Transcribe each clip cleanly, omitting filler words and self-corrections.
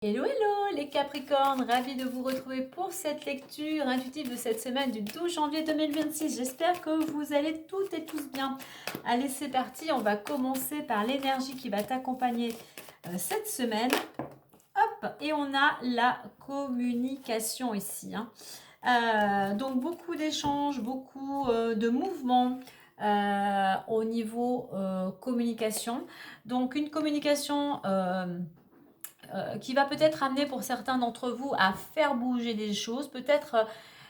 Hello, hello les Capricornes, ravi de vous retrouver pour cette lecture intuitive de cette semaine du 12 janvier 2026. J'espère que vous allez toutes et tous bien. Allez, c'est parti, on va commencer par l'énergie qui va t'accompagner cette semaine. Hop, et on a la communication ici. Donc beaucoup d'échanges, beaucoup de mouvements au niveau communication. Donc une communication... qui va peut-être amener pour certains d'entre vous à faire bouger des choses, peut-être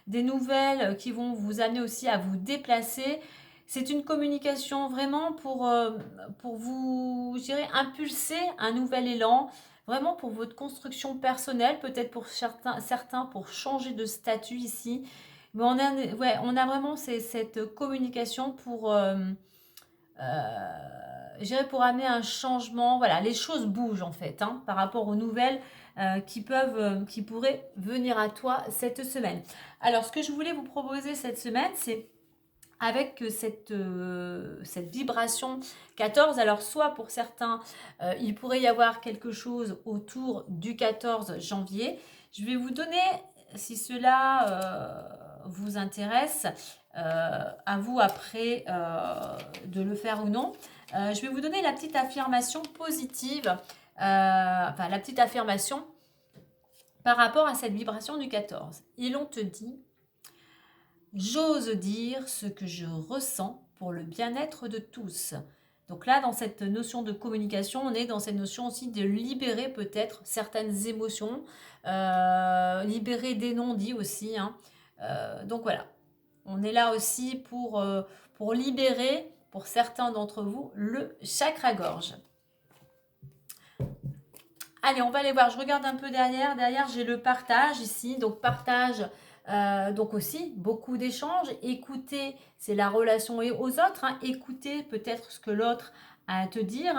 des nouvelles qui vont vous amener aussi à vous déplacer. C'est une communication vraiment pour vous, je dirais, impulser un nouvel élan, vraiment pour votre construction personnelle, peut-être pour certains pour changer de statut ici. Mais on a vraiment cette communication pour... je dirais pour amener un changement, voilà, les choses bougent en fait par rapport aux nouvelles qui pourraient venir à toi cette semaine. Alors, ce que je voulais vous proposer cette semaine, c'est avec cette vibration 14, alors soit pour certains, il pourrait y avoir quelque chose autour du 14 janvier. Je vais vous donner, si cela vous intéresse, à vous après de le faire ou non, je vais vous donner la petite affirmation positive, enfin la petite affirmation par rapport à cette vibration du 14. Et l'on te dit: j'ose dire ce que je ressens pour le bien-être de tous. Donc là, dans cette notion de communication, on est dans cette notion aussi de libérer peut-être certaines émotions, libérer des non-dits aussi. Donc voilà, on est là aussi pour libérer, pour certains d'entre vous, le chakra-gorge. Allez, on va aller voir. Je regarde un peu derrière. Derrière, j'ai le partage ici. Donc, partage, donc aussi, beaucoup d'échanges. Écouter, c'est la relation aux autres. Écouter peut-être ce que l'autre a à te dire.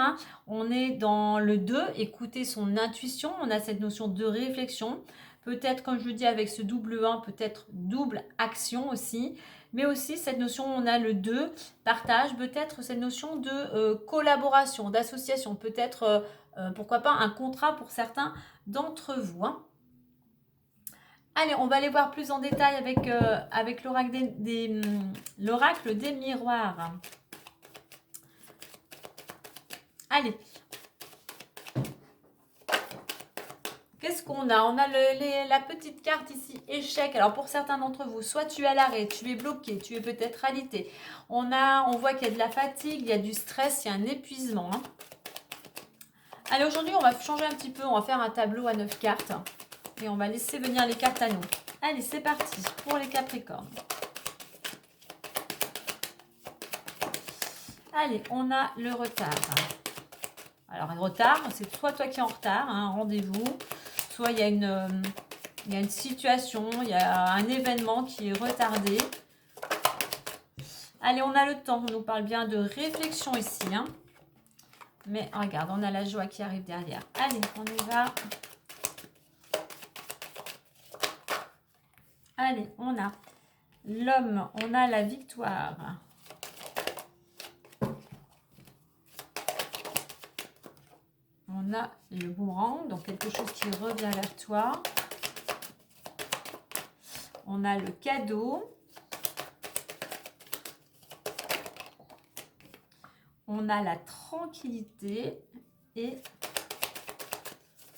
On est dans le 2, écouter son intuition. On a cette notion de réflexion. Peut-être, comme je le dis, avec ce double 1, peut-être double action aussi. Mais aussi, cette notion, on a le 2, partage. Peut-être cette notion de collaboration, d'association. Peut-être... pourquoi pas un contrat pour certains d'entre vous. Allez, on va aller voir plus en détail avec l'oracle des miroirs. Allez. Qu'est-ce qu'on a? On a la petite carte ici, échec. Alors pour certains d'entre vous, soit tu es à l'arrêt, tu es bloqué, tu es peut-être alité. On voit qu'il y a de la fatigue, il y a du stress, il y a un épuisement. Allez, aujourd'hui, on va changer un petit peu. On va faire un tableau à 9 cartes. Et on va laisser venir les cartes à nous. Allez, c'est parti pour les Capricornes. Allez, on a le retard. Alors, un retard, c'est soit toi qui es en retard, un rendez-vous, soit il y a une situation, il y a un événement qui est retardé. Allez, on a le temps. On nous parle bien de réflexion ici. Mais regarde, on a la joie qui arrive derrière. Allez, on y va. Allez, on a l'homme, on a la victoire. On a le boomerang, donc quelque chose qui revient vers toi. On a le cadeau. On a la tranquillité. Et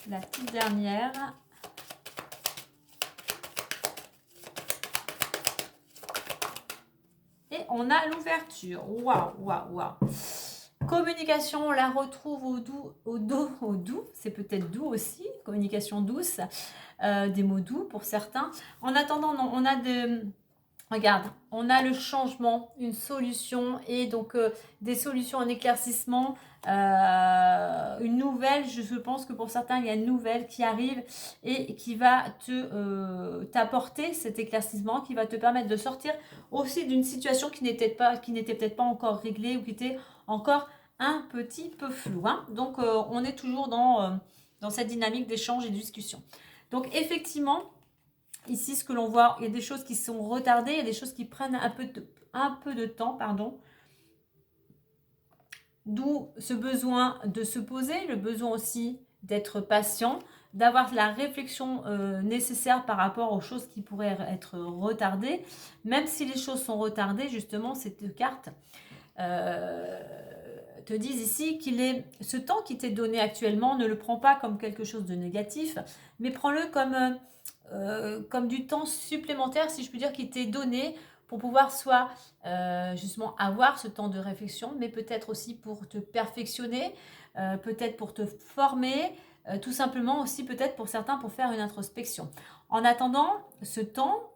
la petite dernière, et on a l'ouverture. Waouh, waouh, waouh. Communication, on la retrouve au doux. C'est peut-être doux aussi. Communication douce. Des mots doux pour certains. En attendant, non, on a regarde, on a le changement, une solution et donc des solutions en éclaircissement. Une nouvelle, je pense que pour certains, il y a une nouvelle qui arrive et qui va t'apporter cet éclaircissement, qui va te permettre de sortir aussi d'une situation qui n'était peut-être pas encore réglée ou qui était encore un petit peu floue. Donc, on est toujours dans cette dynamique d'échange et de discussion. Donc, effectivement, ici, ce que l'on voit, il y a des choses qui sont retardées, il y a des choses qui prennent un peu de temps, pardon. D'où ce besoin de se poser, le besoin aussi d'être patient, d'avoir la réflexion nécessaire par rapport aux choses qui pourraient être retardées. Même si les choses sont retardées, justement, cette carte te disent ici qu'il est ce temps qui t'est donné actuellement, ne le prends pas comme quelque chose de négatif, mais prends-le comme du temps supplémentaire, si je puis dire, qui t'est donné pour pouvoir soit justement avoir ce temps de réflexion, mais peut-être aussi pour te perfectionner, peut-être pour te former, tout simplement aussi peut-être pour certains pour faire une introspection. En attendant ce temps,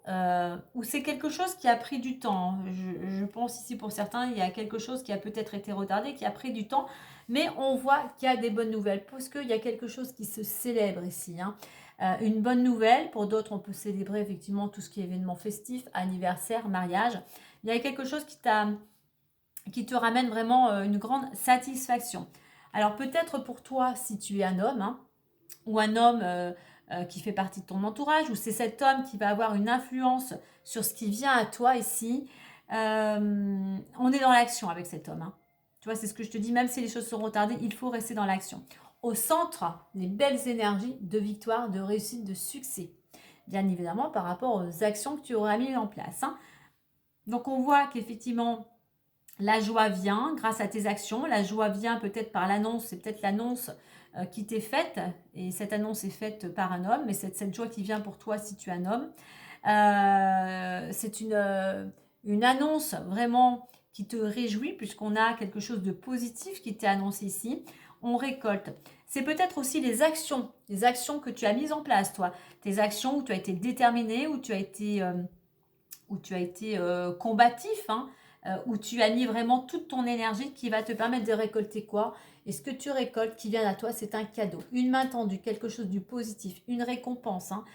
où c'est quelque chose qui a pris du temps, je pense ici pour certains, il y a quelque chose qui a peut-être été retardé, qui a pris du temps, mais on voit qu'il y a des bonnes nouvelles, parce qu'il y a quelque chose qui se célèbre ici, hein. Une bonne nouvelle, pour d'autres on peut célébrer effectivement tout ce qui est événement festif, anniversaire, mariage. Il y a quelque chose qui te ramène vraiment une grande satisfaction. Alors peut-être pour toi, si tu es un homme, hein, ou un homme qui fait partie de ton entourage, ou c'est cet homme qui va avoir une influence sur ce qui vient à toi ici, on est dans l'action avec cet homme, hein. Tu vois, c'est ce que je te dis, même si les choses sont retardées, il faut rester dans l'action. Au centre, les belles énergies de victoire, de réussite, de succès. Bien évidemment, par rapport aux actions que tu auras mises en place, hein. Donc, on voit qu'effectivement, la joie vient grâce à tes actions. La joie vient peut-être par l'annonce. C'est peut-être l'annonce qui t'est faite. Et cette annonce est faite par un homme. Mais c'est cette joie qui vient pour toi si tu es un homme. C'est une annonce vraiment qui te réjouit puisqu'on a quelque chose de positif qui t'est annoncé ici. On récolte. C'est peut-être aussi les actions que tu as mises en place, toi. Tes actions où tu as été déterminé, où tu as été combatif, hein, où tu as mis vraiment toute ton énergie qui va te permettre de récolter quoi? Et ce que tu récoltes qui vient à toi, c'est un cadeau, une main tendue, quelque chose du positif, une récompense, hein.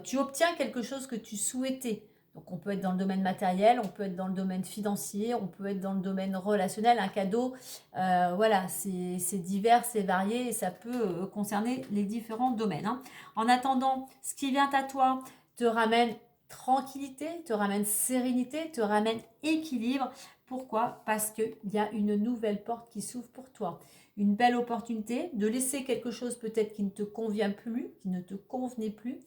Tu obtiens quelque chose que tu souhaitais. Donc on peut être dans le domaine matériel, on peut être dans le domaine financier, on peut être dans le domaine relationnel, un cadeau. Voilà, c'est divers, c'est varié et ça peut concerner les différents domaines, hein. En attendant, ce qui vient à toi te ramène tranquillité, te ramène sérénité, te ramène équilibre. Pourquoi? Parce qu'il y a une nouvelle porte qui s'ouvre pour toi. Une belle opportunité de laisser quelque chose peut-être qui ne te convient plus, qui ne te convenait plus.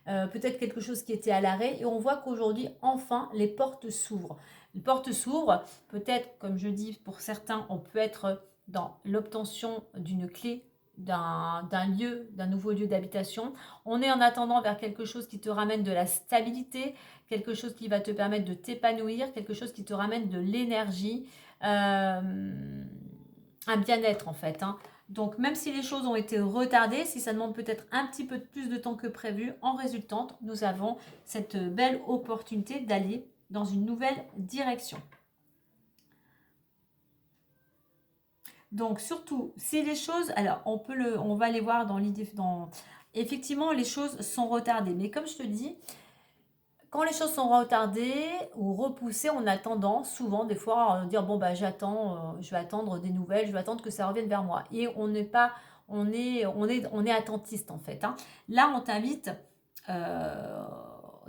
Peut-être quelque chose qui était à l'arrêt. Et on voit qu'aujourd'hui, enfin, les portes s'ouvrent. Les portes s'ouvrent. Peut-être, comme je dis, pour certains, on peut être dans l'obtention d'une clé d'un nouveau lieu d'habitation. On est en attendant vers quelque chose qui te ramène de la stabilité, quelque chose qui va te permettre de t'épanouir, quelque chose qui te ramène de l'énergie, un bien-être en fait, hein. Donc même si les choses ont été retardées, si ça demande peut-être un petit peu plus de temps que prévu, en résultante, nous avons cette belle opportunité d'aller dans une nouvelle direction. Donc surtout, si les choses, alors on va les voir dans l'idée, effectivement les choses sont retardées, mais comme je te dis, quand les choses sont retardées ou repoussées, on a tendance souvent des fois à dire bon bah j'attends, je vais attendre des nouvelles, je vais attendre que ça revienne vers moi. Et on n'est pas, on est attentiste en fait, hein. Là on t'invite,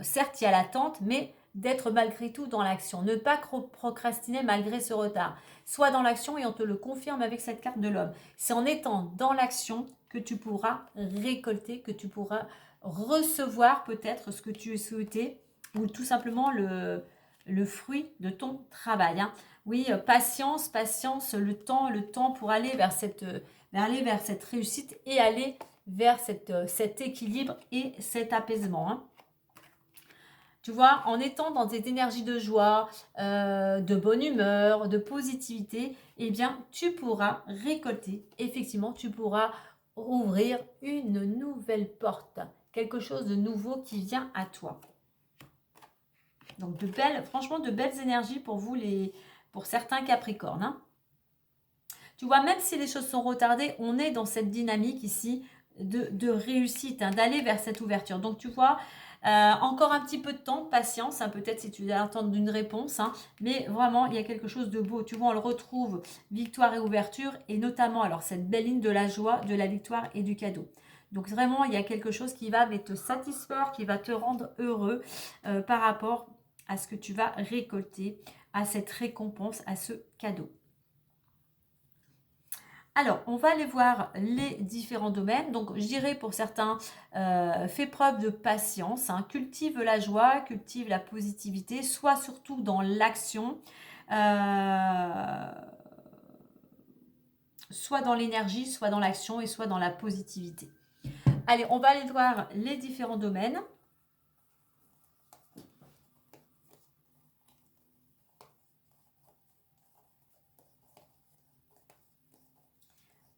certes il y a l'attente, mais d'être malgré tout dans l'action. Ne pas procrastiner malgré ce retard. Sois dans l'action et on te le confirme avec cette carte de l'homme. C'est en étant dans l'action que tu pourras récolter, que tu pourras recevoir peut-être ce que tu souhaitais ou tout simplement le fruit de ton travail, hein. Oui, patience, le temps pour aller vers cette réussite et aller vers cet équilibre et cet apaisement, hein. Tu vois, en étant dans des énergies de joie, de bonne humeur, de positivité, eh bien, tu pourras récolter, effectivement, tu pourras ouvrir une nouvelle porte, quelque chose de nouveau qui vient à toi. Donc, franchement, de belles énergies pour vous, pour certains Capricornes, hein. Tu vois, même si les choses sont retardées, on est dans cette dynamique ici de réussite, hein, d'aller vers cette ouverture. Donc, tu vois, encore un petit peu de temps, patience, hein, peut-être si tu dois attendre une réponse, hein, mais vraiment, il y a quelque chose de beau. Tu vois, on le retrouve, victoire et ouverture, et notamment, alors, cette belle ligne de la joie, de la victoire et du cadeau. Donc, vraiment, il y a quelque chose qui va te satisfaire, qui va te rendre heureux par rapport à ce que tu vas récolter, à cette récompense, à ce cadeau. Alors, on va aller voir les différents domaines. Donc, je dirais pour certains, fais preuve de patience, hein, cultive la joie, cultive la positivité, sois surtout dans l'action, soit dans l'énergie, soit dans l'action et soit dans la positivité. Allez, on va aller voir les différents domaines.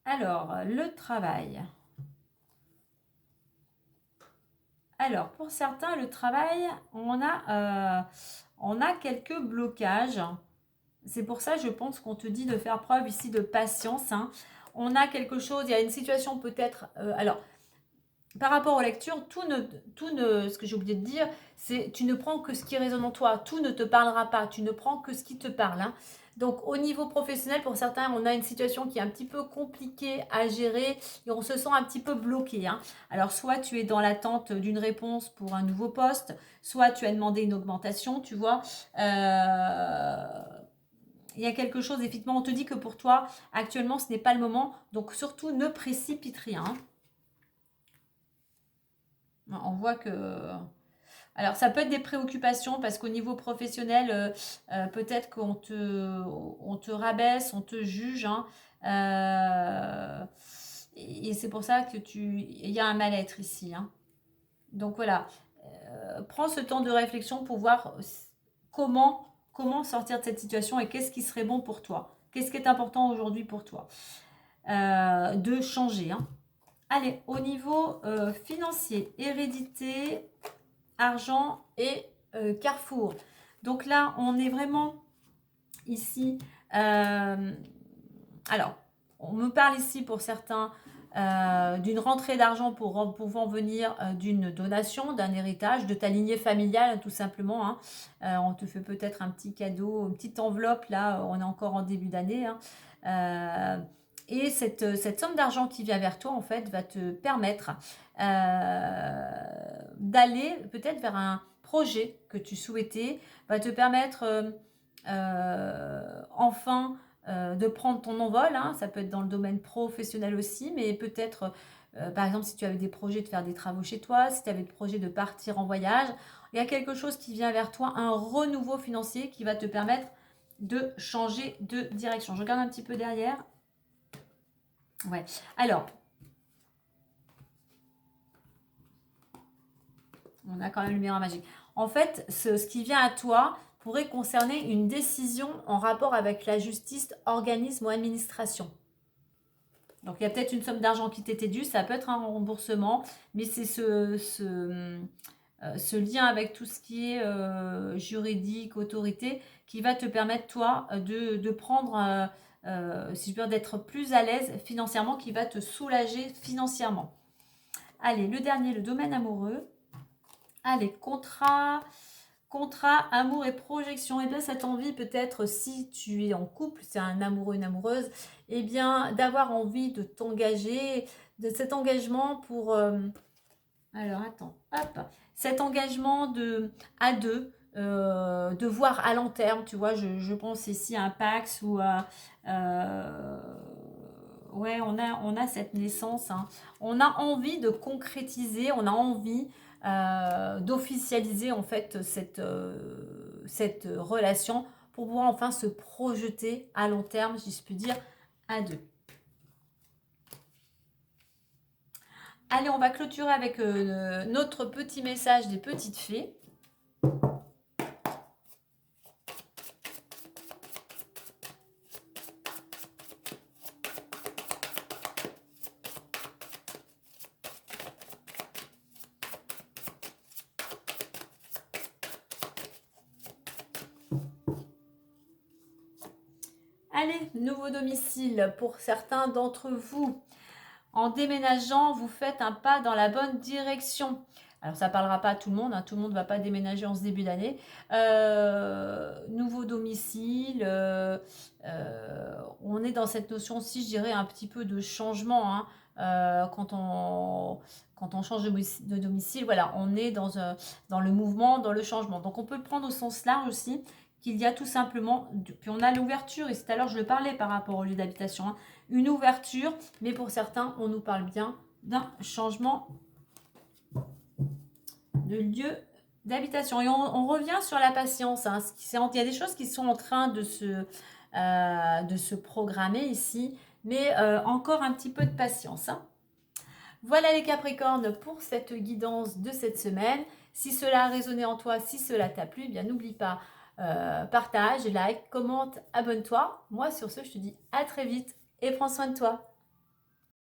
Alors, le travail. Alors, pour certains, le travail, on a quelques blocages. C'est pour ça, je pense qu'on te dit de faire preuve ici de patience, hein. On a quelque chose, il y a une situation peut-être... alors, par rapport aux lectures, ce que j'ai oublié de dire, c'est tu ne prends que ce qui résonne en toi. Tout ne te parlera pas. Tu ne prends que ce qui te parle, hein. Donc, au niveau professionnel, pour certains, on a une situation qui est un petit peu compliquée à gérer et on se sent un petit peu bloqué, hein. Alors, soit tu es dans l'attente d'une réponse pour un nouveau poste, soit tu as demandé une augmentation, tu vois. Il y a quelque chose, effectivement, on te dit que pour toi, actuellement, ce n'est pas le moment. Donc, surtout, ne précipite rien, hein. On voit que... Alors, ça peut être des préoccupations parce qu'au niveau professionnel, peut-être on te rabaisse, on te juge, hein. Et c'est pour ça que il y a un mal-être ici, hein. Donc voilà, prends ce temps de réflexion pour voir comment sortir de cette situation et qu'est-ce qui serait bon pour toi. Qu'est-ce qui est important aujourd'hui pour toi de changer, hein. Allez, au niveau financier, hérédité, argent et Carrefour. Donc là, on est vraiment ici. Alors, on me parle ici pour certains d'une rentrée d'argent pouvant venir d'une donation, d'un héritage, de ta lignée familiale, tout simplement, hein. On te fait peut-être un petit cadeau, une petite enveloppe, là, on est encore en début d'année, hein. Et cette somme d'argent qui vient vers toi, en fait, va te permettre d'aller peut-être vers un projet que tu souhaitais, va te permettre enfin de prendre ton envol, hein. Ça peut être dans le domaine professionnel aussi, mais peut-être, par exemple, si tu avais des projets de faire des travaux chez toi, si tu avais des projets de partir en voyage, il y a quelque chose qui vient vers toi, un renouveau financier qui va te permettre de changer de direction. Je regarde un petit peu derrière. Ouais. Alors, on a quand même le miroir magique. En fait, ce qui vient à toi pourrait concerner une décision en rapport avec la justice, organisme ou administration. Donc, il y a peut-être une somme d'argent qui t'était due, ça peut être un remboursement, mais c'est ce lien avec tout ce qui est juridique, autorité, qui va te permettre, toi, de prendre, si je peux dire, d'être plus à l'aise financièrement, qui va te soulager financièrement. Allez, le dernier, le domaine amoureux. Allez, contrat, amour et projection. Et bien, cette envie, peut-être, si tu es en couple, c'est un amoureux, une amoureuse, et bien, d'avoir envie de t'engager, de cet engagement pour... alors, attends, hop. Cet engagement à deux, de voir à long terme, tu vois, je pense ici à un Pax ou à... ouais, on a cette naissance, hein. On a envie de concrétiser, on a envie d'officialiser en fait cette relation pour pouvoir enfin se projeter à long terme, si je puis dire, à deux. Allez, on va clôturer avec notre petit message des petites fées. Allez, nouveau domicile pour certains d'entre vous. En déménageant, vous faites un pas dans la bonne direction. Alors, ça ne parlera pas à tout le monde, hein, tout le monde ne va pas déménager en ce début d'année. Nouveau domicile, on est dans cette notion aussi, je dirais, un petit peu de changement, hein. Quand on change de domicile, voilà, on est dans le mouvement, dans le changement. Donc, on peut le prendre au sens large aussi, qu'il y a tout simplement, puis on a l'ouverture, et tout à l'heure je le parlais par rapport au lieu d'habitation, hein, une ouverture, mais pour certains, on nous parle bien d'un changement de lieu d'habitation. Et on revient sur la patience. Hein. Il y a des choses qui sont en train de se programmer ici, mais encore un petit peu de patience. Hein. Voilà les Capricornes pour cette guidance de cette semaine. Si cela a résonné en toi, si cela t'a plu, eh bien n'oublie pas, partage, like, commente, abonne-toi. Moi sur ce, je te dis à très vite et prends soin de toi.